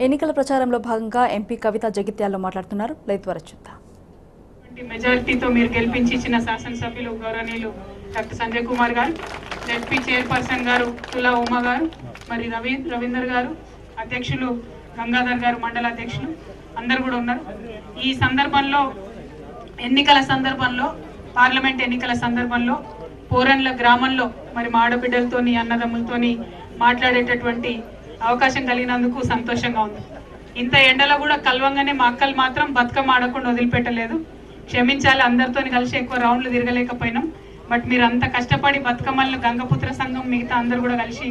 ఎన్నికల ప్రచారంలో భాగంగా ఎంపీ కవిత జగిత్యాల్లో మాట్లాడుతున్నారు. లైవ్ ద్వారా చూద్దాం. మెజారిటీతో మీరు గెలిపించి ఇచ్చిన శాసనసభ్యులు గౌరవనీయులు డాక్టర్ సంజయ్ కుమార్ గారు, జెడ్పీ చైర్పర్సన్ గారు తులా ఉమా గారు, మరి రవీందర్ గారు, అధ్యక్షులు గంగాధర్ గారు, మండల అధ్యక్షులు అందరు కూడా ఉన్నారు. ఈ సందర్భంలో పార్లమెంట్ ఎన్నికల సందర్భంలో పోరన్ల గ్రామంలో మరి మా ఆడబిడ్డలతోని అన్నదమ్ములతోని మాట్లాడేటటువంటి అవకాశం కలిగినందుకు సంతోషంగా ఉంది. ఇంత ఎండలో కూడా కలవంగానే మా అక్కలు మాత్రం బతుకమ్మ ఆడకుండా వదిలిపెట్టలేదు. క్షమించాలి, అందరితో కలిసి ఎక్కువ రౌండ్లు తిరగలేకపోయినాం. బట్ మీరు అంత కష్టపడి బతుకమ్మలను గంగపుత్ర సంఘం మిగతా అందరు కూడా కలిసి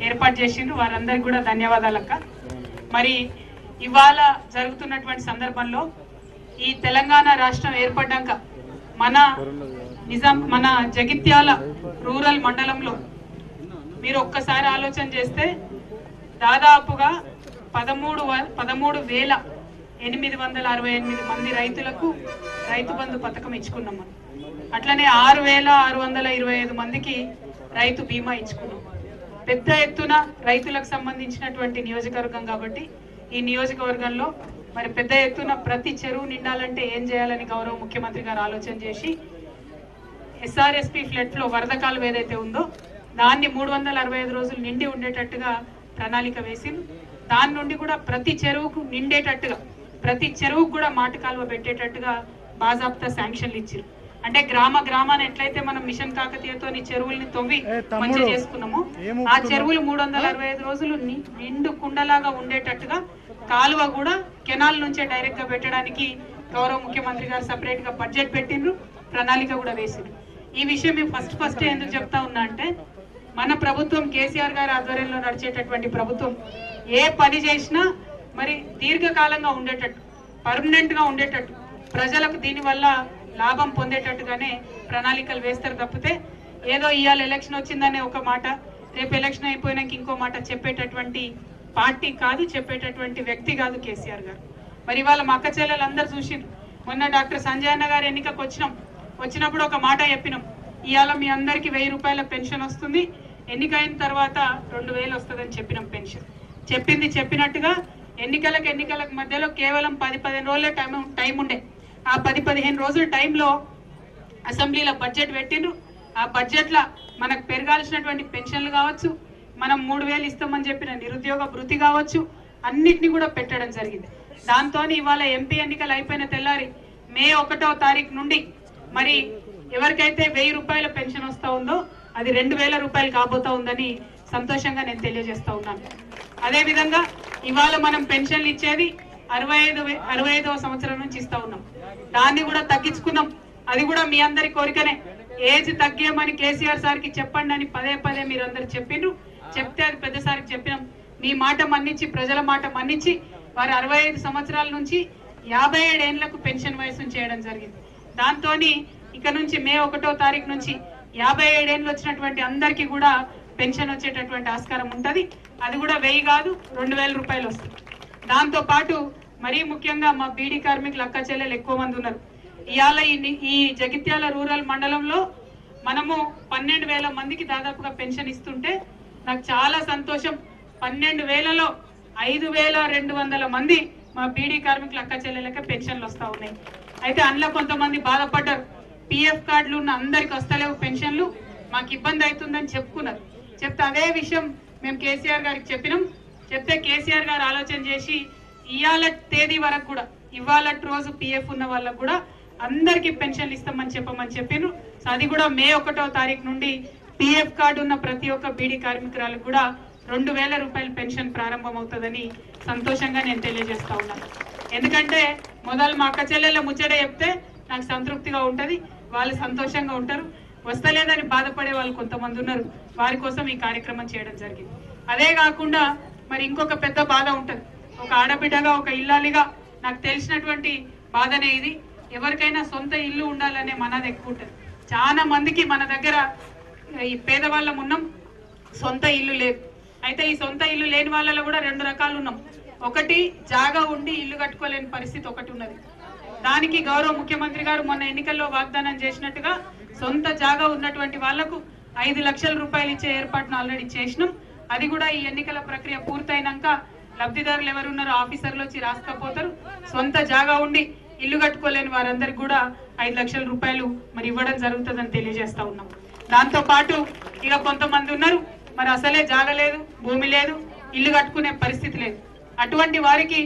ఏర్పాటు చేసిండ్రు. వారందరికీ కూడా ధన్యవాదాలు అక్క. మరి ఇవాళ జరుగుతున్నటువంటి సందర్భంలో ఈ తెలంగాణ రాష్ట్రం ఏర్పడ్డాక మన జగిత్యాల రూరల్ మండలంలో మీరు ఒక్కసారి ఆలోచన చేస్తే దాదాపుగా 13,868 మంది రైతులకు రైతు బంధు పథకం ఇచ్చుకున్నాం. మనం అట్లనే 6,625 మందికి రైతు బీమా ఇచ్చుకున్నాం. పెద్ద ఎత్తున రైతులకు సంబంధించినటువంటి నియోజకవర్గం కాబట్టి ఈ నియోజకవర్గంలో మరి పెద్ద ఎత్తున ప్రతి చెరువు నిండాలంటే ఏం చేయాలని గౌరవ ముఖ్యమంత్రి గారు ఆలోచన చేసి ఎస్ఆర్ఎస్పీ ఫ్లడ్ లో వరద కాలువ ఏదైతే ఉందో దాన్ని 365 రోజులు నిండి ఉండేటట్టుగా ప్రణాళిక వేసింది. దాని నుండి కూడా ప్రతి చెరువుకు నిండేటట్టుగా, ప్రతి చెరువుకు కూడా మాటు కాలువ పెట్టేటట్టుగా బాజాబ్తా శాంక్షన్లు ఇచ్చారు. అంటే గ్రామాన్ని ఎట్లయితే మనం మిషన్ కాకతీయతో చెరువుల్ని తవ్వి మంచి చేసుకున్నామో ఆ చెరువులు 365 రోజులు నిండు కుండలాగా ఉండేటట్టుగా కాలువ కూడా కెనాల్ నుంచే డైరెక్ట్ గా పెట్టడానికి గౌరవ ముఖ్యమంత్రి గారు సపరేట్ గా బడ్జెట్ పెట్టిండ్రు, ప్రణాళిక కూడా వేసిండ్రు. ఈ విషయం మేము ఫస్ట్ ఎందుకు చెప్తా ఉన్నా అంటే మన ప్రభుత్వం కేసీఆర్ గారి ఆధ్వర్యంలో నడిచేటటువంటి ప్రభుత్వం ఏ పని చేసినా మరి దీర్ఘకాలంగా ఉండేటట్టు, పర్మనెంట్ గా ఉండేటట్టు, ప్రజలకు దీనివల్ల లాభం పొందేటట్టుగానే ప్రణాళికలు వేస్తారు తప్పితే ఏదో ఇవాళ ఎలక్షన్ వచ్చిందనే ఒక మాట, రేపు ఎలక్షన్ అయిపోయినాక ఇంకో మాట చెప్పేటటువంటి పార్టీ కాదు, చెప్పేటటువంటి వ్యక్తి కాదు కేసీఆర్ గారు. మరి ఇవాళ మా అక్క చెల్లెలు అందరు చూసిండ్రు. మొన్న డాక్టర్ సంజయ్ అన్న గారు ఎన్నికకు వచ్చినప్పుడు ఒక మాట చెప్పినాం, ఇవాళ మీ అందరికి 1000 రూపాయల పెన్షన్ వస్తుంది, ఎన్నికైన తర్వాత 2000 వస్తుందని చెప్పినాం. పెన్షన్ చెప్పినట్టుగా ఎన్నికలకు మధ్యలో కేవలం 10-15 రోజులే టైం ఉండే. ఆ 10-15 రోజుల టైంలో అసెంబ్లీలో బడ్జెట్ పెట్టిండ్రు. ఆ బడ్జెట్లో మనకు పెరగాల్సినటువంటి పెన్షన్లు కావచ్చు, మనం 3000 ఇస్తామని చెప్పిన నిరుద్యోగ భృతి కావచ్చు, అన్నిటినీ కూడా పెట్టడం జరిగింది. దాంతో ఇవాళ ఎంపీ ఎన్నికలు అయిపోయిన తెల్లారి మే 1వ తారీఖు నుండి మరి ఎవరికైతే 1000 రూపాయల పెన్షన్ వస్తూ ఉందో అది 2000 రూపాయలు కాబోతా ఉందని సంతోషంగా నేను తెలియజేస్తా ఉన్నాను. అదేవిధంగా ఇవాళ మనం పెన్షన్లు ఇచ్చేది 65వ సంవత్సరం నుంచి ఇస్తా ఉన్నాం. దాన్ని కూడా తగ్గించుకున్నాం. అది కూడా మీ అందరి కోరికనే. ఏజ్ తగ్గేయమని కేసీఆర్ సార్కి చెప్పండి అని పదే మీరందరూ చెప్తే అది పెద్దసారికి చెప్పినాం. మీ మాట మన్నించి, ప్రజల మాట మన్నించి వారు 65 సంవత్సరాల నుంచి 57 ఏళ్లకు పెన్షన్ వయసును చేయడం జరిగింది. దాంతో ఇక నుంచి మే 1వ తారీఖు నుంచి 57 ఏళ్ళు వచ్చినటువంటి అందరికీ కూడా పెన్షన్ వచ్చేటటువంటి ఆస్కారం ఉంటుంది. అది కూడా 1000 కాదు 2000 రూపాయలు వస్తుంది. దాంతో పాటు మరీ ముఖ్యంగా మా బీడీ కార్మికులు అక్క చెల్లెలు ఎక్కువ మంది ఉన్నారు. ఇవాళ ఈ జగిత్యాల రూరల్ మండలంలో మనము 12,000 మందికి దాదాపుగా పెన్షన్ ఇస్తుంటే నాకు చాలా సంతోషం. 12,000లో 5,200 మంది మా బీడీ కార్మికులు అక్క చెల్లెలకే పెన్షన్లు వస్తూ ఉన్నాయి. అయితే అందులో కొంతమంది బాధపడ్డారు, పిఎఫ్ కార్డులు ఉన్న అందరికి వస్తలేవు పెన్షన్లు, మాకు ఇబ్బంది అవుతుందని చెప్పుకున్నారు. చెప్తే అదే విషయం మేము కేసీఆర్ గారికి చెప్పినాం. చెప్తే కేసీఆర్ గారు ఆలోచన చేసి ఇవాళ తేదీ వరకు కూడా, ఇవాళ రోజు పిఎఫ్ ఉన్న వాళ్ళకు కూడా అందరికీ పెన్షన్లు ఇస్తామని చెప్పిండ్రు. సో అది కూడా మే 1వ తారీఖు నుండి పిఎఫ్ కార్డు ఉన్న ప్రతి ఒక్క బీడీ కార్మికురాలకు కూడా 2000 రూపాయల పెన్షన్ ప్రారంభం అవుతుందని సంతోషంగా నేను తెలియజేస్తా ఉన్నాను. ఎందుకంటే మొదలు మా అక్క చెల్లెళ్ళ ముచ్చట చెప్తే నాకు సంతృప్తిగా ఉంటుంది, వాళ్ళు సంతోషంగా ఉంటారు. వస్తలేదని బాధపడే వాళ్ళు కొంతమంది ఉన్నారు, వారి కోసం ఈ కార్యక్రమం చేయడం జరిగింది. అదే కాకుండా మరి ఇంకొక పెద్ద బాధ ఉంటుంది. ఒక ఆడబిడ్డగా, ఒక ఇల్లాలిగా నాకు తెలిసినటువంటి బాధనే ఇది. ఎవరికైనా సొంత ఇల్లు ఉండాలనే మనది ఎక్కువ ఉంటుంది. చాలా మందికి మన దగ్గర ఈ పేదవాళ్ళం ఉన్నాం, సొంత ఇల్లు లేదు. అయితే ఈ సొంత ఇల్లు లేని వాళ్ళలో కూడా 2 రకాలు ఉన్నాం. ఒకటి జాగా ఉండి ఇల్లు కట్టుకోలేని పరిస్థితి ఒకటి ఉన్నది. దానికి గౌరవ ముఖ్యమంత్రి గారు మొన్న ఎన్నికల్లో వాగ్దానం చేసినట్టుగా సొంత జాగా ఉన్నటువంటి వాళ్లకు 5 లక్షల రూపాయలు ఇచ్చే ఏర్పాటును ఆల్రెడీ చేసినాం. అది కూడా ఈ ఎన్నికల ప్రక్రియ పూర్తయినాక లబ్ధిదారులు ఎవరున్నారో ఆఫీసర్లు వచ్చి రాసుకపోతారు. సొంత జాగా ఉండి ఇల్లు కట్టుకోలేని వారందరికి కూడా 5 లక్షల రూపాయలు మరి ఇవ్వడం జరుగుతుందని తెలియజేస్తా ఉన్నాం. దాంతో పాటు ఇక కొంతమంది ఉన్నారు మరి అసలే జాగా లేదు, భూమి లేదు, ఇల్లు కట్టుకునే పరిస్థితి లేదు. అటువంటి వారికి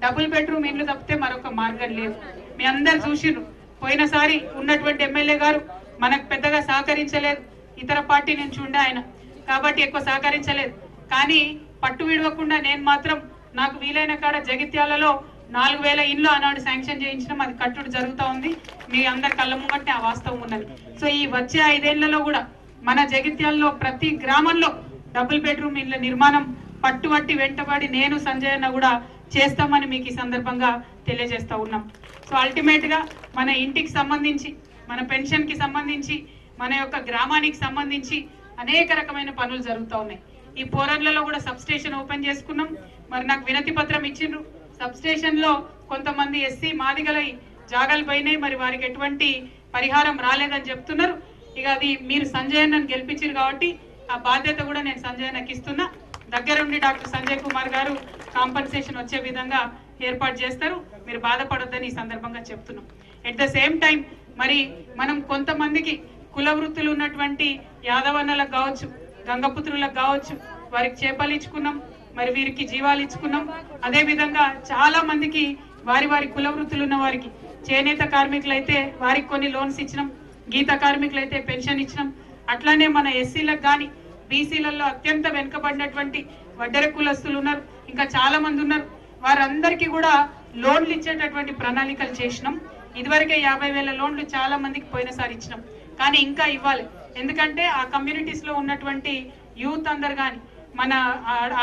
డబుల్ బెడ్రూమ్ ఇల్లు తప్పితే మరొక మార్గం లేదు. మీ అందరు చూసిండ్రు, పోయినసారి ఉన్నటువంటి ఎమ్మెల్యే గారు మనకు పెద్దగా సహకరించలేదు, ఇతర పార్టీ నుంచి ఉండే ఆయన కాబట్టి ఎక్కువ సహకరించలేదు. కానీ పట్టు విడవకుండా నేను మాత్రం నాకు వీలైన కాడ జగిత్యాలలో 4000 ఇళ్ళు ఆనాడు శాంక్షన్ చేయించడం, అది కట్టుడు జరుగుతూ ఉంది. మీ అందరి కళ్ళ ముంగట్టే ఆ వాస్తవం ఉన్నది. సో ఈ వచ్చే 5 ఏళ్లలో కూడా మన జగిత్యాలలో ప్రతి గ్రామంలో డబుల్ బెడ్రూమ్ ఇళ్ళ నిర్మాణం పట్టుబట్టి వెంటబడి నేను సంజయ్ అన్న కూడా చేస్తామని మీకు ఈ సందర్భంగా తెలియజేస్తా ఉన్నాం. సో అల్టిమేట్ గా మన ఇంటికి సంబంధించి, మన పెన్షన్ కి సంబంధించి, మన యొక్క గ్రామానికి సంబంధించి అనేక రకమైన పనులు జరుగుతూ ఉన్నాయి. ఈ పోరన్లలో కూడా సబ్ స్టేషన్ ఓపెన్ చేసుకున్నాం. మరి నాకు వినతి పత్రం ఇచ్చిండ్రు. సబ్ స్టేషన్ లో కొంతమంది ఎస్సీ మాదిగలై జాగాలు పోయినాయి, మరి వారికి ఎటువంటి పరిహారం రాలేదని చెప్తున్నారు. ఇక అది మీరు సంజయ్ అన్నను గెలిపించారు కాబట్టి ఆ బాధ్యత కూడా నేను సంజయ్ అన్నకి ఇస్తున్నా. దగ్గరుండి డాక్టర్ సంజయ్ కుమార్ గారు కాంపన్సేషన్ వచ్చే విధంగా ఏర్పాటు చేస్తారు. మీరు బాధపడొద్దని ఈ సందర్భంగా చెప్తున్నాం. ఎట్ ద సేమ్ టైం మరి మనం కొంతమందికి కుల వృత్తులు ఉన్నటువంటి యాదవన్నలకు కావచ్చు, గంగపుత్రులకు కావచ్చు, వారికి చేపలు ఇచ్చుకున్నాం, మరి వీరికి జీవాలు ఇచ్చుకున్నాం. అదే విధంగా చాలా మందికి వారి వారి కుల వృత్తులు ఉన్న వారికి, చేనేత కార్మికులు అయితే వారికి కొన్ని లోన్స్ ఇచ్చినాం, గీత కార్మికులు అయితే పెన్షన్ ఇచ్చినాం. అట్లానే మన ఎస్సీలకు కానీ బీసీలలో అత్యంత వెనుకబడినటువంటి వడ్డెర కులస్తులు ఉన్నారు, ఇంకా చాలా మంది ఉన్నారు. వారందరికీ కూడా లోన్లు ఇచ్చేటటువంటి ప్రణాళికలు చేసినాం. ఇదివరకే 50,000 లోన్లు చాలా మందికి పోయినసారి ఇచ్చినాం, కానీ ఇంకా ఇవ్వాలి. ఎందుకంటే ఆ కమ్యూనిటీస్ లో ఉన్నటువంటి యూత్ అందరు కానీ, మన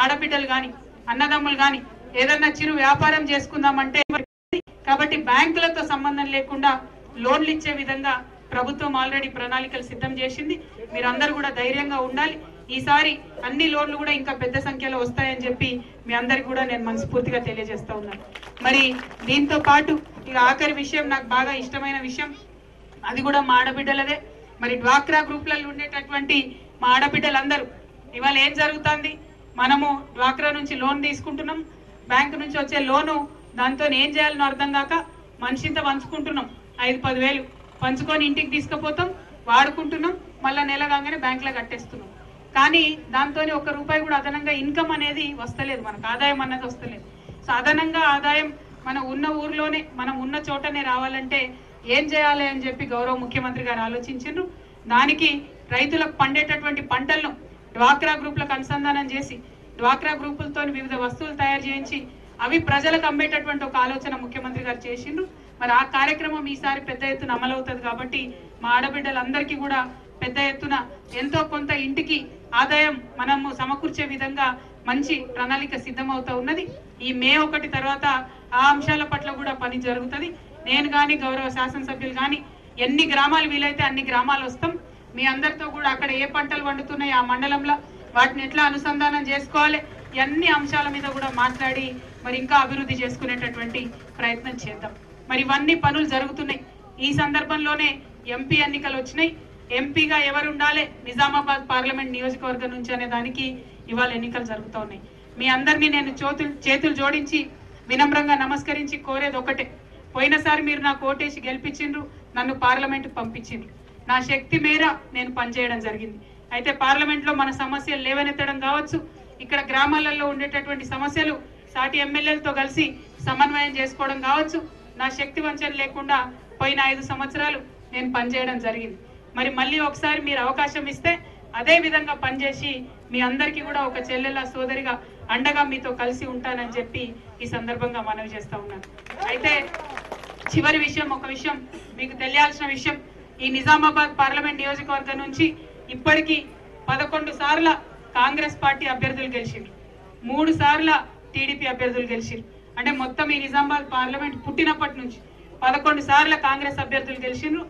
ఆడబిడ్డలు కానీ, అన్నదమ్ములు కానీ ఏదన్నా చిరు వ్యాపారం చేసుకుందామంటే, కాబట్టి బ్యాంకులతో సంబంధం లేకుండా లోన్లు ఇచ్చే విధంగా ప్రభుత్వం ఆల్రెడీ ప్రణాళికలు సిద్ధం చేసింది. మీరందరూ కూడా ధైర్యంగా ఉండాలి. ఈసారి అన్ని లోన్లు కూడా ఇంకా పెద్ద సంఖ్యలో వస్తాయని చెప్పి మీ అందరికి కూడా నేను మనస్ఫూర్తిగా తెలియజేస్తా ఉన్నాను. మరి దీంతో పాటు ఇక ఆఖరి విషయం, నాకు బాగా ఇష్టమైన విషయం, అది కూడా మా ఆడబిడ్డలదే. మరి డ్వాక్రా గ్రూప్లలో ఉండేటటువంటి మా ఆడబిడ్డలందరూ ఇవాళ ఏం జరుగుతుంది, మనము డ్వాక్రా నుంచి లోన్ తీసుకుంటున్నాం, బ్యాంకు నుంచి వచ్చే లోను దాంతో ఏం చేయాలని అర్థం కాక మనిషింత పంచుకుంటున్నాం. 5-10 వేలు పంచుకొని ఇంటికి తీసుకుపోతాం, వాడుకుంటున్నాం, మళ్ళీ నెల కాగానే బ్యాంకులో కట్టేస్తున్నాం. కానీ దాంతో ₹1 కూడా అదనంగా ఇన్కమ్ అనేది వస్తలేదు, మనకు ఆదాయం అన్నది వస్తలేదు. సో అదనంగా ఆదాయం మనం ఉన్న ఊర్లోనే, మనం ఉన్న చోటనే రావాలంటే ఏం చేయాలి అని చెప్పి గౌరవ ముఖ్యమంత్రి గారు ఆలోచించారు. దానికి రైతులకు పండేటటువంటి పంటలను డ్వాక్రా గ్రూపులకు అనుసంధానం చేసి, డ్వాక్రా గ్రూపులతో వివిధ వస్తువులు తయారు చేయించి అవి ప్రజలకు అమ్మేటటువంటి ఒక ఆలోచన ముఖ్యమంత్రి గారు చేసిండ్రు. మరి ఆ కార్యక్రమం ఈసారి పెద్ద ఎత్తున అమలవుతుంది. కాబట్టి మా ఆడబిడ్డలందరికీ కూడా పెద్ద ఎత్తున ఎంతో కొంత ఇంటికి ఆదాయం మనము సమకూర్చే విధంగా మంచి ప్రణాళిక సిద్ధమవుతా ఉన్నది. ఈ మే 1 తర్వాత ఆ అంశాల పట్ల కూడా పని జరుగుతుంది. నేను కానీ గౌరవ శాసనసభ్యులు కానీ ఎన్ని గ్రామాలు వీలైతే అన్ని గ్రామాలు వస్తాం. మీ అందరితో కూడా అక్కడ ఏ పంటలు వండుతున్నాయి ఆ మండలంలో వాటిని ఎట్లా అనుసంధానం చేసుకోవాలి, అన్ని అంశాల మీద కూడా మాట్లాడి మరి ఇంకా అభివృద్ధి చేసుకునేటటువంటి ప్రయత్నం చేద్దాం. మరి ఇవన్నీ పనులు జరుగుతున్నాయి. ఈ సందర్భంలోనే ఎంపీ ఎన్నికలు వచ్చినాయి. ఎంపీగా ఎవరు ఉండాలి నిజామాబాద్ పార్లమెంట్ నియోజకవర్గం నుంచి అనే దానికి ఇవాళ ఎన్నికలు జరుగుతూ ఉన్నాయి. మీ అందరినీ నేను చేతులు జోడించి వినమ్రంగా నమస్కరించి కోరేది ఒకటే, పోయినసారి మీరు నాకు ఓటేసి గెలిపించిండ్రు, నన్ను పార్లమెంట్కి పంపించిండ్రు. నా శక్తి మేర నేను పనిచేయడం జరిగింది. అయితే పార్లమెంట్లో మన సమస్యలు లేవనెత్తడం కావచ్చు, ఇక్కడ గ్రామాలలో ఉండేటటువంటి సమస్యలు సాటి ఎమ్మెల్యేలతో కలిసి సమన్వయం చేసుకోవడం కావచ్చు, నా శక్తి వంచన లేకుండా పోయిన 5 సంవత్సరాలు నేను పనిచేయడం జరిగింది. మరి మళ్ళీ ఒకసారి మీరు అవకాశం ఇస్తే అదే విధంగా పనిచేసి మీ అందరికీ కూడా ఒక చెల్లెల సోదరిగా అండగా మీతో కలిసి ఉంటానని చెప్పి ఈ సందర్భంగా మనవి చేస్తా ఉన్నాను. అయితే చివరి విషయం, ఒక విషయం మీకు తెలియాల్సిన విషయం, ఈ నిజామాబాద్ పార్లమెంట్ నియోజకవర్గం నుంచి ఇప్పటికీ 11 సార్ల కాంగ్రెస్ పార్టీ అభ్యర్థులు గెలిచిండ్రు, 3 సార్ల టీడీపీ అభ్యర్థులు గెలిచిండ్రు. అంటే మొత్తం ఈ నిజామాబాద్ పార్లమెంట్ పుట్టినప్పటి నుంచి 11 సార్ల కాంగ్రెస్ అభ్యర్థులు గెలిచిండ్రు,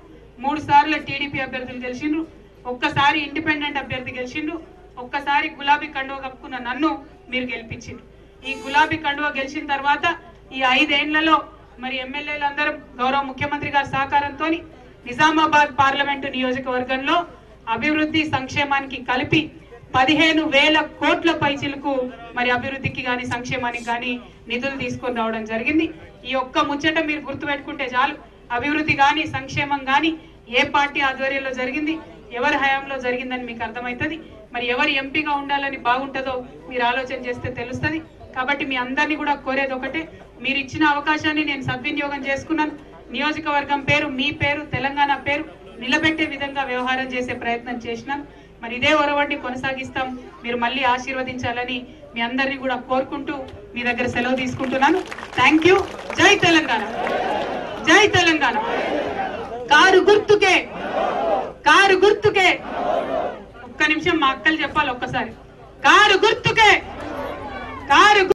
3 సార్ల టీడీపీ అభ్యర్థులు గెలిచిండ్రు, ఒక్కసారి ఇండిపెండెంట్ అభ్యర్థి గెలిచిండ్రు, ఒక్కసారి గులాబీ కండువ కప్పుకున్న నన్ను మీరు గెలిపించిండ్రు. ఈ గులాబీ కండువ గెలిచిన తర్వాత ఈ 5 ఏళ్లలో మరి ఎమ్మెల్యేలందరం గౌరవ ముఖ్యమంత్రి గారి సహకారంతో నిజామాబాద్ పార్లమెంటు నియోజకవర్గంలో అభివృద్ధి సంక్షేమానికి కలిపి 15,000 కోట్ల పైచిలకు మరి అభివృద్ధికి కానీ సంక్షేమానికి కానీ నిధులు తీసుకొని రావడం జరిగింది. ఈ ఒక్క ముచ్చట మీరు గుర్తుపెట్టుకుంటే చాలు. అభివృద్ధి కానీ సంక్షేమం కానీ ఏ పార్టీ ఆధ్వర్యంలో జరిగింది, ఎవరి హయాంలో జరిగిందని మీకు అర్థమవుతుంది. మరి ఎవరు ఎంపీగా ఉండాలని బాగుంటుందో మీరు ఆలోచన చేస్తే తెలుస్తుంది. కాబట్టి మీ అందరినీ కూడా కోరేది ఒకటే, మీరు ఇచ్చిన అవకాశాన్ని నేను సద్వినియోగం చేసుకున్నాను. నియోజకవర్గం పేరు, మీ పేరు, తెలంగాణ పేరు నిలబెట్టే విధంగా వ్యవహారం చేసే ప్రయత్నం చేసినాను. మరి ఇదే ఒరవడిని కొనసాగిస్తాం. మీరు మళ్ళీ ఆశీర్వదించాలని మీ అందరినీ కూడా కోరుకుంటూ మీ దగ్గర సెలవు తీసుకుంటున్నాను. Thank you. జై తెలంగాణ, జై తెలంగాణ. కారు గుర్తుకే, కారు గుర్తుకే. ఒక్క నిమిషం మా అక్కలు చెప్పాలి ఒక్కసారి. కారు గుర్తుకే, కారు